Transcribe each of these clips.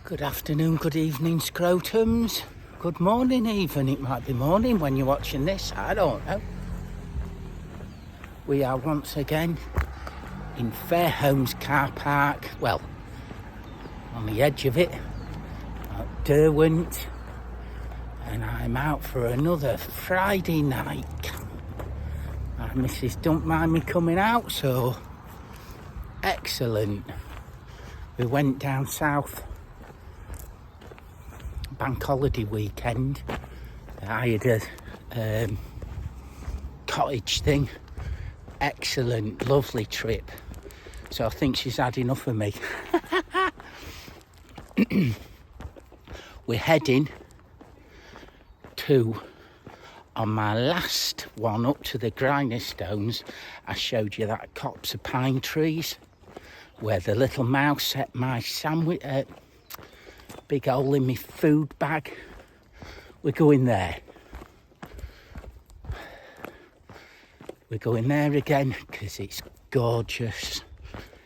Good afternoon, good evening, scrotums. Good morning even, it might be morning when you're watching this, I don't know. We are once again in Fairholmes car park, well, on the edge of it, at Derwent, and I'm out for another Friday night. My missus don't mind me coming out, so excellent. We went down south bank holiday weekend. I had a cottage thing. Excellent, lovely trip. So I think she's had enough of me. We're heading to, on my last one up to the Grindstones, I showed you that copse of pine trees where the little mouse set my sandwich, big hole in my food bag. We're going there. We're going there again because it's gorgeous.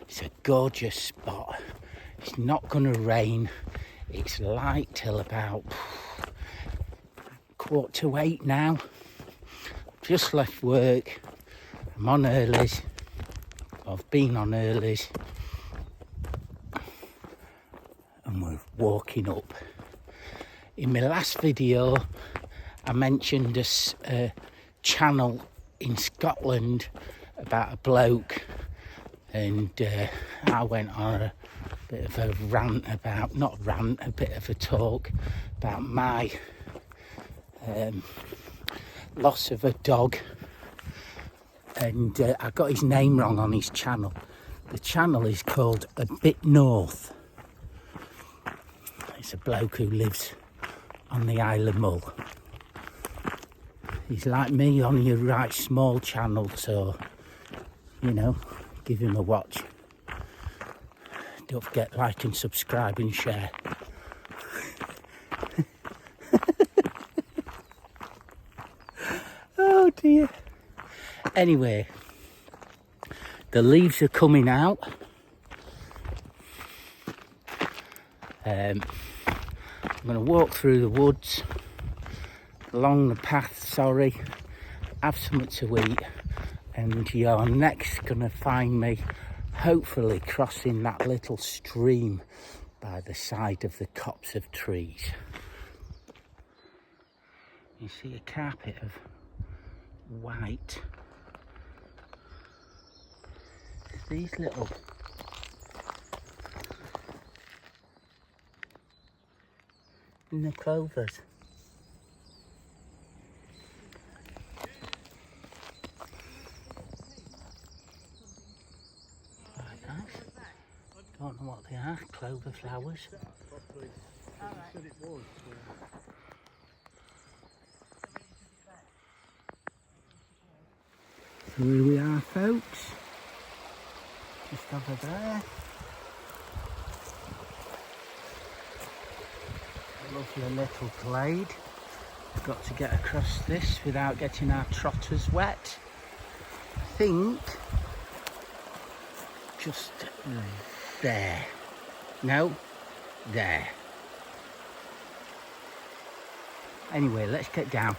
It's a gorgeous spot. It's not going to rain. It's light till about 7:45 now. Just left work. I'm on earlies. I've been on earlies. And we're walking up. In my last video, I mentioned a channel in Scotland about a bloke, and I went on a bit of a rant about, a bit of a talk about my loss of a dog, and I got his name wrong on his channel. The channel is called A Bit North. It's a bloke who lives on the Isle of Mull. He's like me, on your right small channel, so, you know, give him a watch. Don't forget, like and subscribe and share. Oh dear. Anyway, the leaves are coming out. I'm going to walk through the woods, along the path, have something to eat, and you're next going to find me hopefully crossing that little stream by the side of the copse of trees. You see a carpet of white. These little in the clovers. Quite nice. Don't know what they are, clover flowers. So here we are, folks. Just over there. Lovely little glade. We've got to get across this without getting our trotters wet. I think just there. No, there. Anyway, let's get down.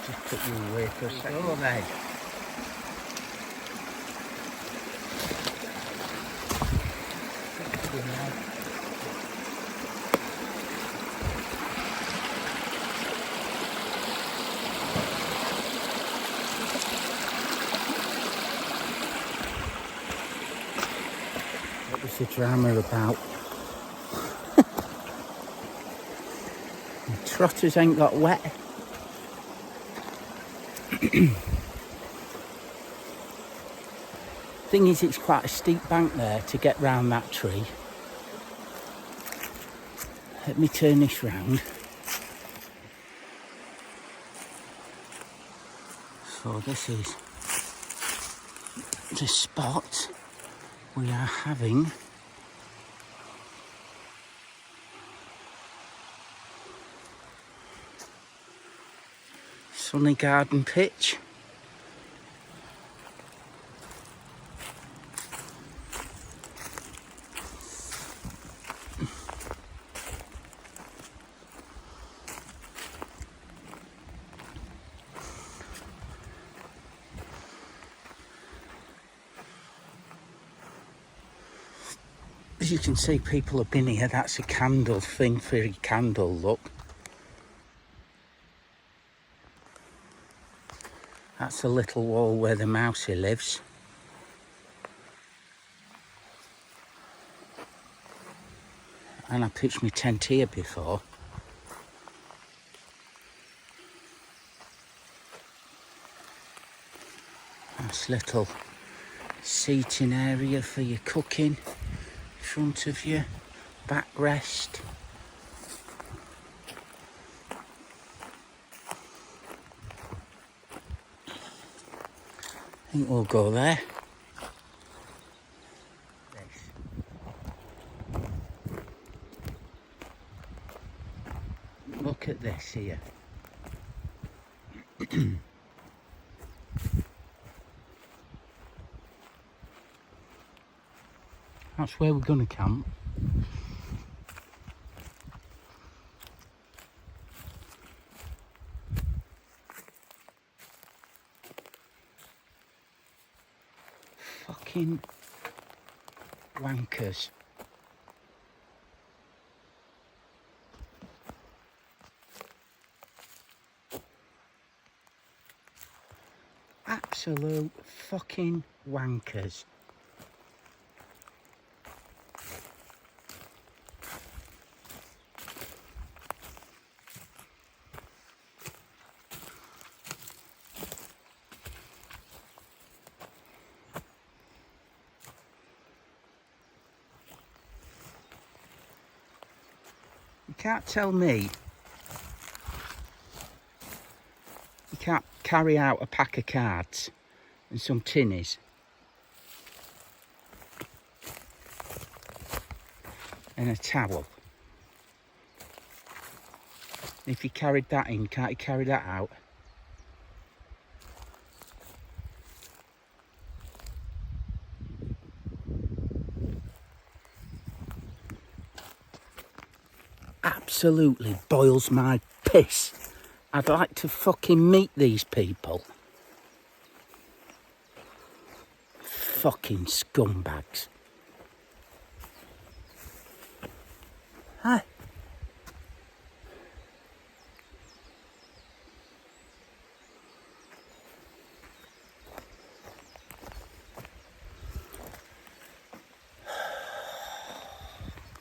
Just put you away for a second. Go ahead. What was the drama about? The trotters ain't got wet. Thing is, it's quite a steep bank there to get round that tree. Let me turn this round. So this is the spot we are having sunny garden pitch. As you can see, people have been here. That's a candle thing for a candle, look. That's a little wall where the mousey lives. And I pitched my tent here before. Nice little seating area for your cooking. Front of you, backrest. I think we'll go there. Look at this here. That's where we're going to camp. Fucking wankers. Absolute fucking wankers. You can't tell me you can't carry out a pack of cards and some tinnies and a towel. If you carried that in, can't you carry that out? Absolutely boils my piss. I'd like to fucking meet these people. Fucking scumbags. Hi.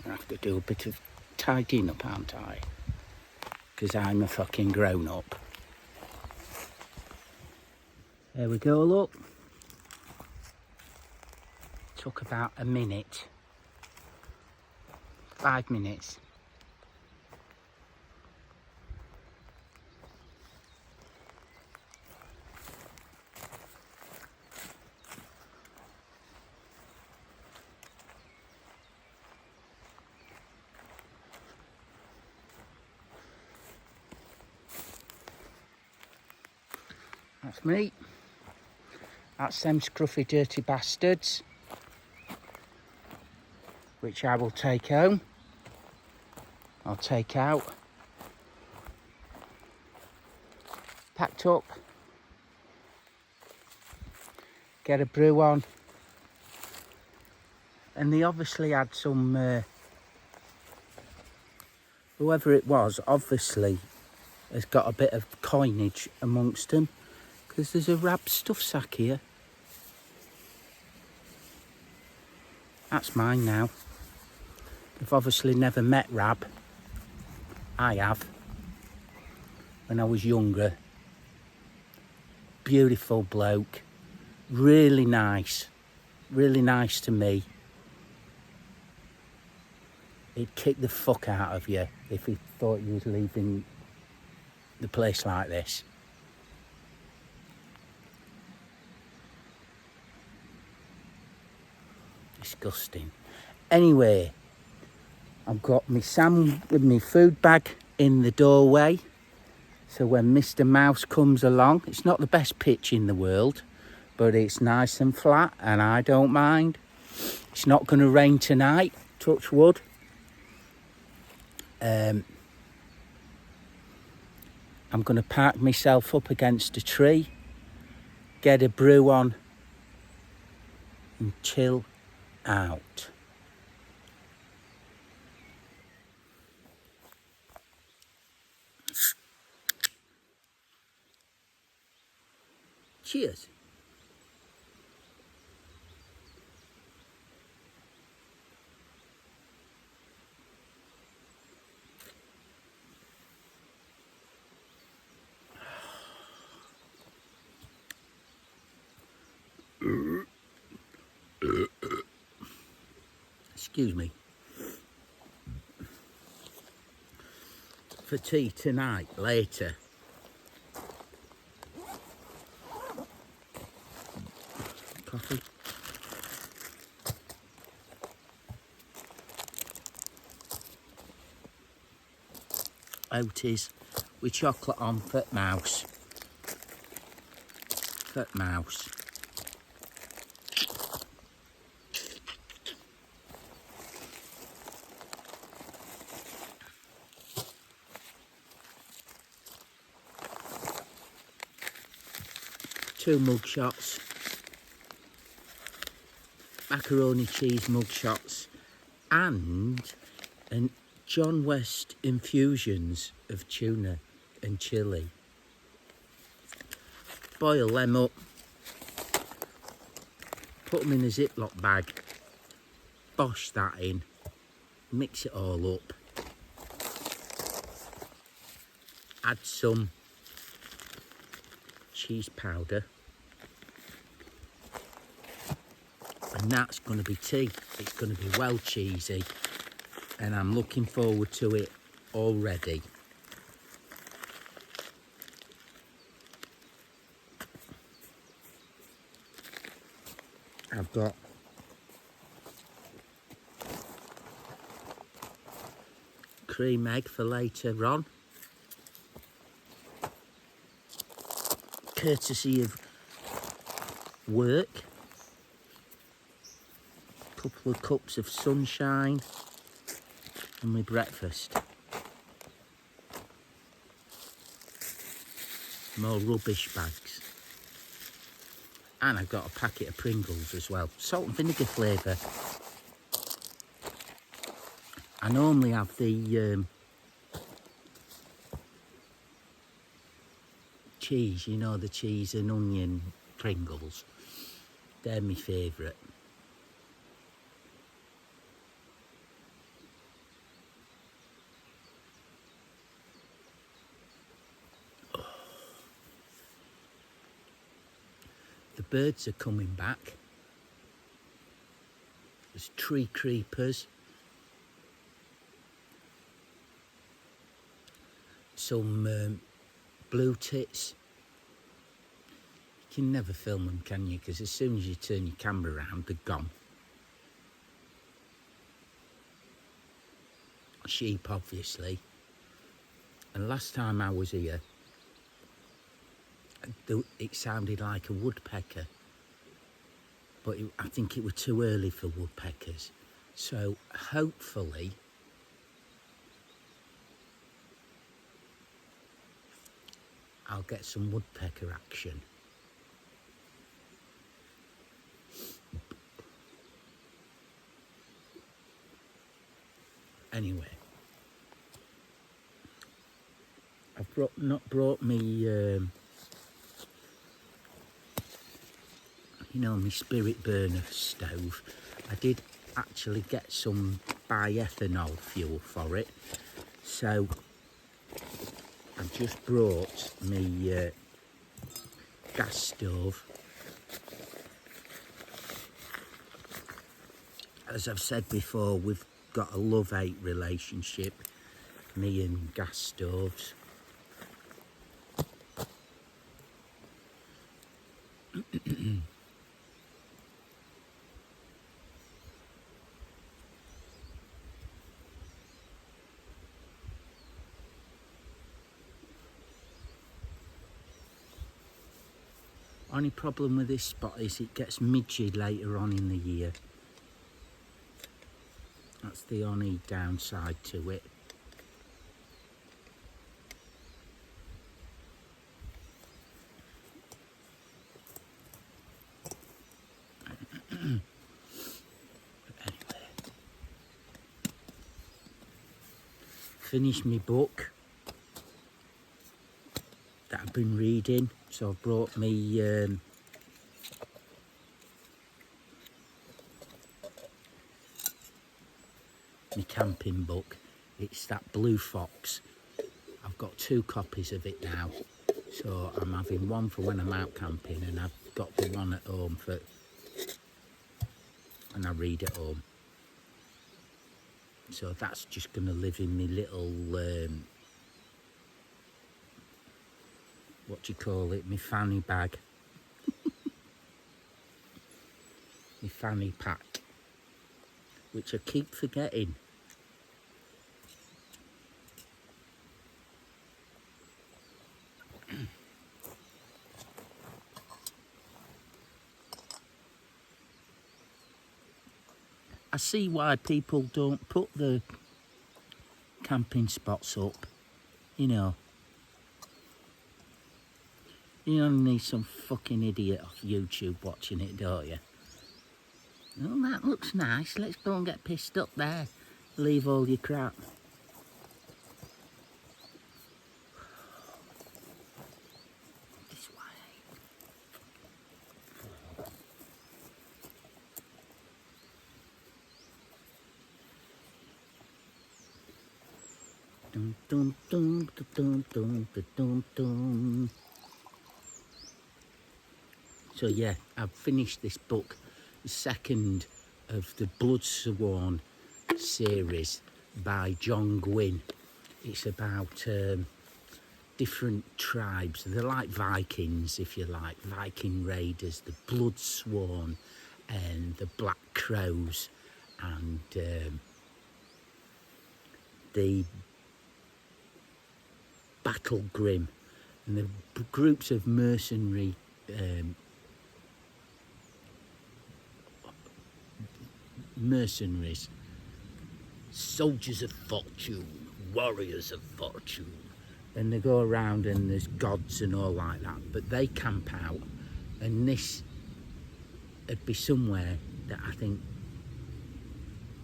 I have to do a bit of tidying up, aren't I? Because I'm a fucking grown-up. There we go, look. Took about a minute. 5 minutes. That's me. That's them scruffy dirty bastards, which I will take home. I'll take out. Packed up. Get a brew on. And they obviously had some, whoever it was, obviously has got a bit of coinage amongst them. Because there's a Rab stuff sack here. That's mine now. I've obviously never met Rab. I have. When I was younger. Beautiful bloke. Really nice. Really nice to me. He'd kick the fuck out of you if he thought you was leaving the place like this. disgusting. Anyway, I've got my food bag in the doorway. So when Mr. Mouse comes along, it's not the best pitch in the world, but it's nice and flat and I don't mind. It's not going to rain tonight, touch wood. I'm going to park myself up against a tree, get a brew on and chill out. Cheers. Excuse me. For tea tonight, later. Coffee. Oaties with chocolate on for Mouse. For Mouse. Two mug shots. Macaroni cheese mug shots. And John West infusions of tuna and chilli. Boil them up. Put them in a Ziploc bag. Bosh that in. Mix it all up. Add some cheese powder. And that's going to be tea. It's going to be well cheesy. And I'm looking forward to it already. I've got cream egg for later on. Courtesy of work. Couple of cups of sunshine and my breakfast. More rubbish bags. And I've got a packet of Pringles as well. Salt and vinegar flavour. I normally have the cheese, you know, the cheese and onion Pringles. They're my favourite. The birds are coming back. There's tree creepers. Some blue tits. You can never film them, can you? Because as soon as you turn your camera around, they're gone. Sheep, obviously. And last time I was here, it sounded like a woodpecker, but I think it was too early for woodpeckers. So hopefully I'll get some woodpecker action. Anyway, I've not brought me you know, my spirit burner stove. I did actually get some bioethanol fuel for it, so I've just brought my gas stove. As I've said before, we've got a love-hate relationship, me and gas stoves. Only problem with this spot is it gets midgy later on in the year. That's the only downside to it. Anyway, finished my book that I've been reading, so I've brought me my camping book. It's that Blue Fox. I've got 2 copies of it now, so I'm having one for when I'm out camping, and I've got the one at home for when I read at home. So that's just going to live in my little what do you call it, my fanny bag. My fanny pack, which I keep forgetting. I see why people don't put the camping spots up, you know. You only need some fucking idiot off YouTube watching it, don't you? Oh, that looks nice, let's go and get pissed up there. Leave all your crap. This way. Dum dum dum dum dum dum dum dum. So yeah, I've finished this book, the second of the Bloodsworn series by John Gwynne. It's about different tribes. They're like Vikings, if you like, Viking raiders, the Bloodsworn and the Black Crows and the Battle Grim, and the groups of mercenary mercenaries, soldiers of fortune, warriors of fortune, and they go around and there's gods and all like that, but they camp out, and this would be somewhere that I think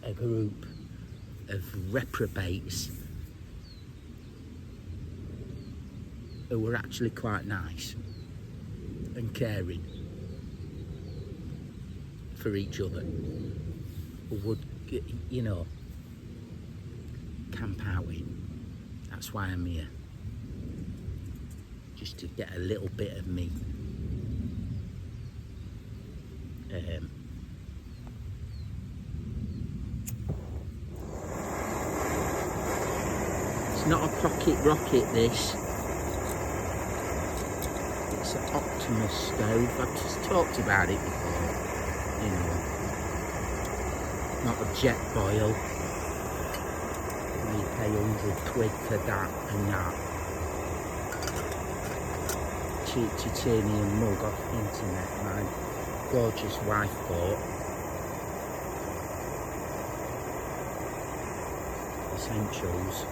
a group of reprobates who were actually quite nice and caring for each other would, you know, camp out in. That's why I'm here, just to get a little bit of me it's not a pocket rocket, this. It's an Optimus stove. I've just talked about it before, you know. Not a jet boil. You pay 100 quid for that and that. Cheap titanium mug off the internet my gorgeous wife bought. Essentials.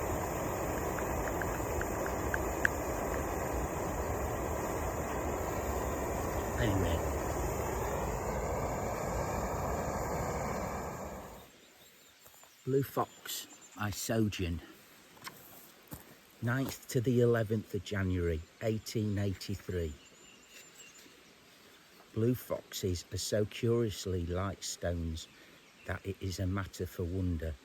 Anyway. Blue Fox by Sojourn. 9th to the 11th of January 1883. Blue foxes are so curiously like stones that it is a matter for wonder.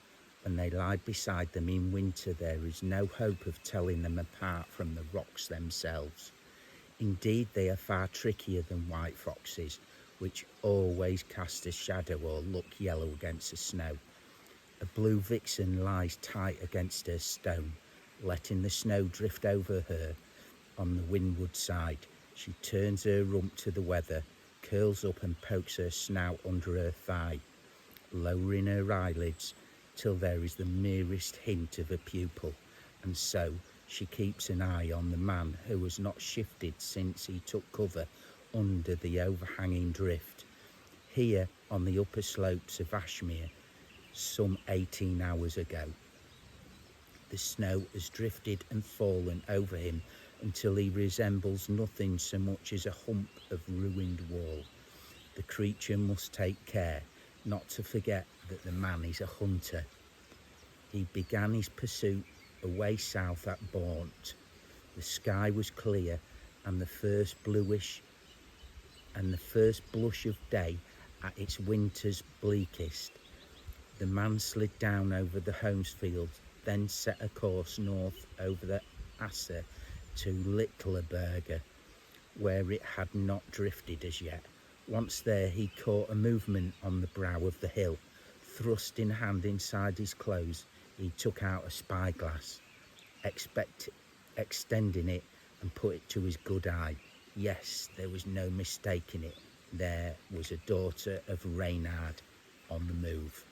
When they lie beside them in winter, there is no hope of telling them apart from the rocks themselves. Indeed, they are far trickier than white foxes, which always cast a shadow or look yellow against the snow. A blue vixen lies tight against her stone, letting the snow drift over her on the windward side. She turns her rump to the weather, curls up and pokes her snout under her thigh, lowering her eyelids till there is the merest hint of a pupil, and so she keeps an eye on the man who has not shifted since he took cover under the overhanging drift. Here on the upper slopes of Ashmere, some 18 hours ago. The snow has drifted and fallen over him until he resembles nothing so much as a hump of ruined wall. The creature must take care not to forget that the man is a hunter. He began his pursuit away south at Baunt. The sky was clear and the first blush of day at its winter's bleakest. The man slid down over the Holmesfield, then set a course north over the Asse to Littleberger, where it had not drifted as yet. Once there, he caught a movement on the brow of the hill. Thrusting a hand inside his clothes, he took out a spyglass, extending it and put it to his good eye. Yes, there was no mistaking it. There was a daughter of Reynard on the move.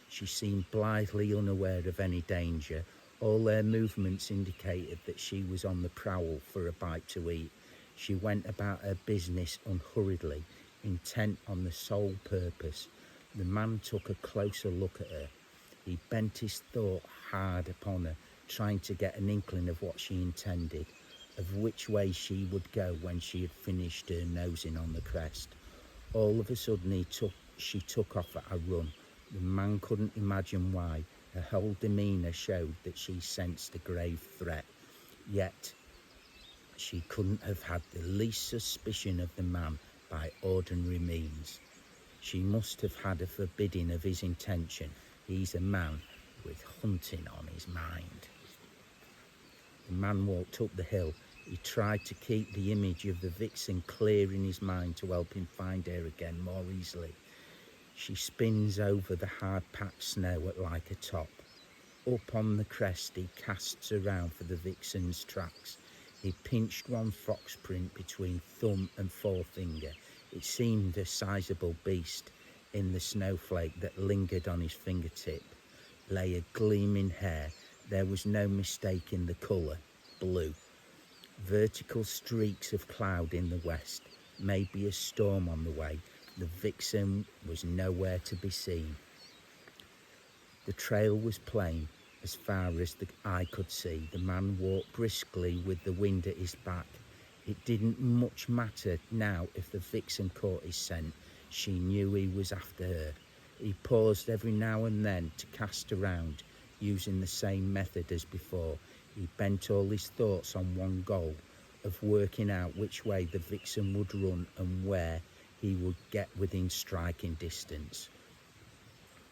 She seemed blithely unaware of any danger. All their movements indicated that she was on the prowl for a bite to eat. She went about her business unhurriedly, intent on the sole purpose. The man took a closer look at her. He bent his thought hard upon her, trying to get an inkling of what she intended, of which way she would go when she had finished her nosing on the crest. All of a sudden she took off at a run. The man couldn't imagine why. Her whole demeanour showed that she sensed a grave threat. Yet she couldn't have had the least suspicion of the man by ordinary means. She must have had a forbidding of his intention. He's a man with hunting on his mind. The man walked up the hill. He tried to keep the image of the vixen clear in his mind to help him find her again more easily. She spins over the hard-packed snow like a top. Up on the crest he casts around for the vixen's tracks. He pinched one fox print between thumb and forefinger. It seemed a sizable beast. In the snowflake that lingered on his fingertip lay a gleaming hair. There was no mistaking the colour, blue. Vertical streaks of cloud in the west, maybe a storm on the way. The vixen was nowhere to be seen. The trail was plain as far as the eye could see. The man walked briskly with the wind at his back. It didn't much matter now if the vixen caught his scent. She knew he was after her. He paused every now and then to cast around, using the same method as before. He bent all his thoughts on one goal, of working out which way the vixen would run and where he would get within striking distance.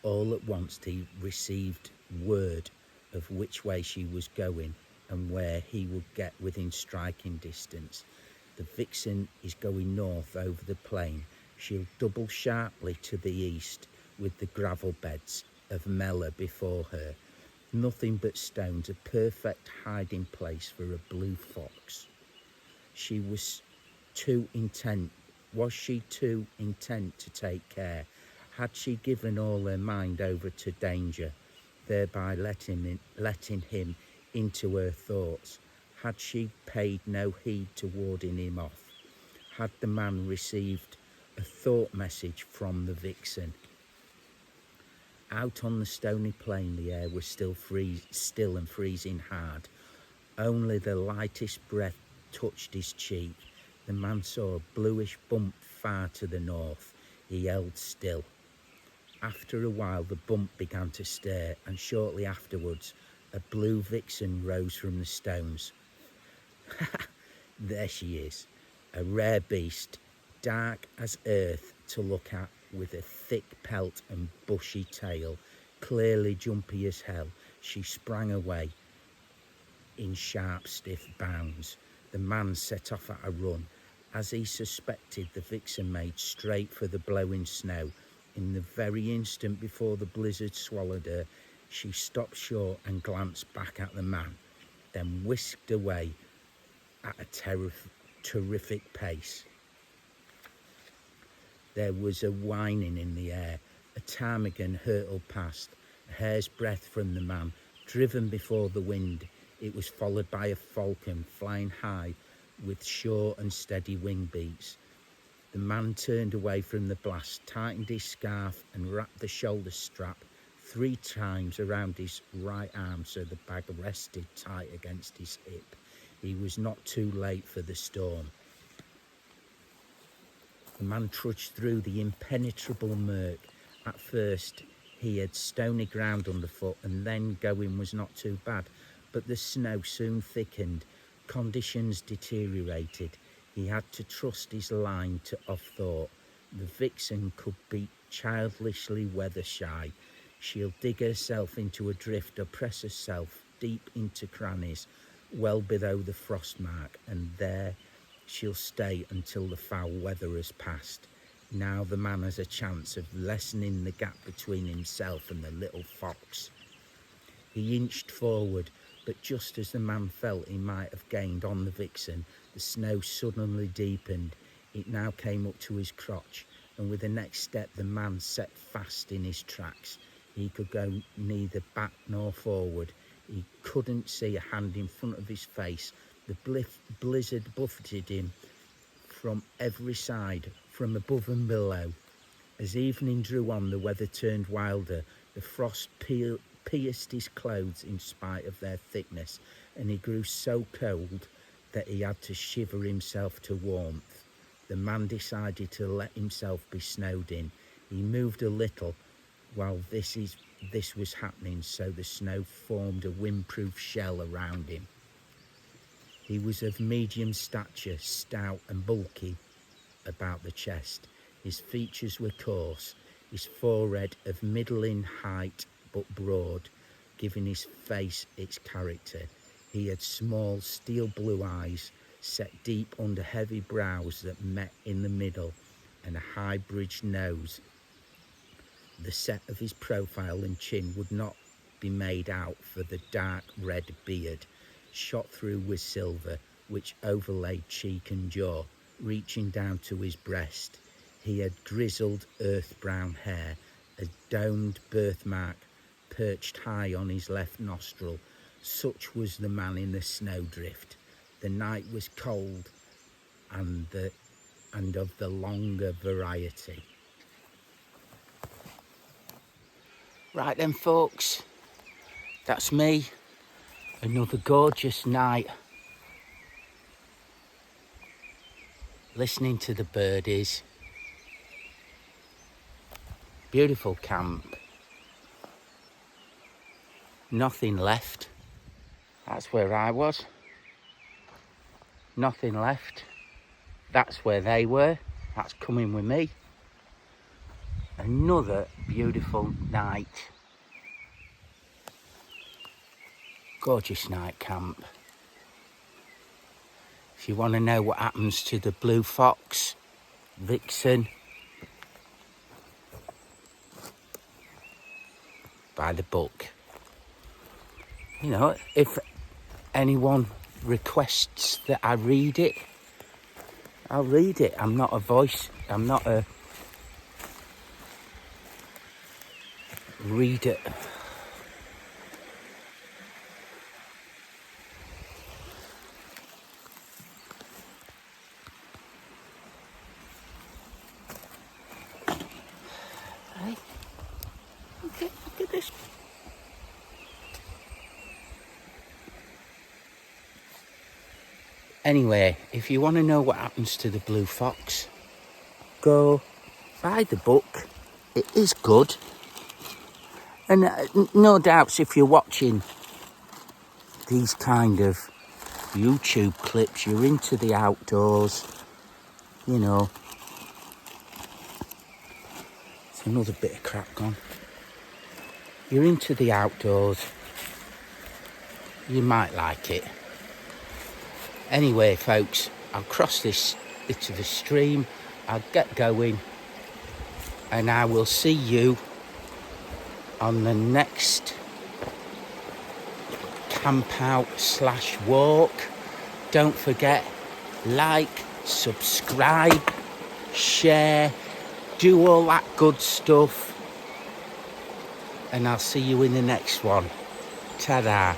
All at once he received word of which way she was going and where he would get within striking distance. The vixen is going north over the plain. She'll double sharply to the east with the gravel beds of Mellor before her. Nothing but stones, a perfect hiding place for a blue fox. Was she too intent to take care? Had she given all her mind over to danger, thereby letting him into her thoughts? Had she paid no heed to warding him off? Had the man received a thought message from the vixen? Out on the stony plain the air was still and freezing hard. Only the lightest breath touched his cheek. The man saw a bluish bump far to the north. He held still. After a while the bump began to stir, and shortly afterwards a blue vixen rose from the stones. There she is, a rare beast, dark as earth to look at, with a thick pelt and bushy tail, clearly jumpy as hell. She sprang away in sharp, stiff bounds. The man set off at a run. As he suspected, the vixen made straight for the blowing snow. In the very instant before the blizzard swallowed her, she stopped short and glanced back at the man, then whisked away at a terrific pace. There was a whining in the air. A ptarmigan hurtled past, a hair's breadth from the man, driven before the wind. It was followed by a falcon flying high with sure and steady wing beats. The man turned away from the blast, tightened his scarf and wrapped the shoulder strap 3 times around his right arm so the bag rested tight against his hip. He was not too late for the storm. The man trudged through the impenetrable murk. At first he had stony ground underfoot, and then going was not too bad, but the snow soon thickened. Conditions deteriorated. He had to trust his line to off-thought. The vixen could be childishly weather-shy. She'll dig herself into a drift or press herself deep into crannies well below the frost mark, and there she'll stay until the foul weather has passed. Now the man has a chance of lessening the gap between himself and the little fox. He inched forward, but just as the man felt he might have gained on the vixen, the snow suddenly deepened. It now came up to his crotch, and with the next step the man set fast in his tracks. He could go neither back nor forward. He couldn't see a hand in front of his face. The blizzard buffeted him from every side, from above and below. As evening drew on, the weather turned wilder. The frost pierced his clothes in spite of their thickness, and he grew so cold that he had to shiver himself to warmth. The man decided to let himself be snowed in. He moved a little while this was happening, so the snow formed a windproof shell around him. He was of medium stature, stout and bulky about the chest. His features were coarse, his forehead of middling height but broad, giving his face its character. He had small steel blue eyes set deep under heavy brows that met in the middle, and a high bridged nose. The set of his profile and chin would not be made out for the dark red beard, shot through with silver, which overlaid cheek and jaw, reaching down to his breast. He had grizzled earth-brown hair, a domed birthmark perched high on his left nostril. Such was the man in the snowdrift. The night was cold and of the longer variety. Right then, folks, that's me. Another gorgeous night listening to the birdies. Beautiful camp. Nothing left. That's where I was. Nothing left. That's where they were. That's coming with me. Another beautiful night. Gorgeous night camp. If you want to know what happens to the blue fox, vixen, by the book. You know, if anyone requests that I read it, I'll read it. I'm not a voice. I'm not a reader. Hey, look at this. Anyway, if you want to know what happens to the blue fox, go buy the book. It is good. And no doubts, if you're watching these kind of YouTube clips, you're into the outdoors, you know. It's another bit of crap gone. You're into the outdoors, you might like it. Anyway, folks, I'll cross this bit of the stream, I'll get going, and I will see you on the next camp out / walk. Don't forget, like, subscribe, share, do all that good stuff, and I'll see you in the next one. Ta-da.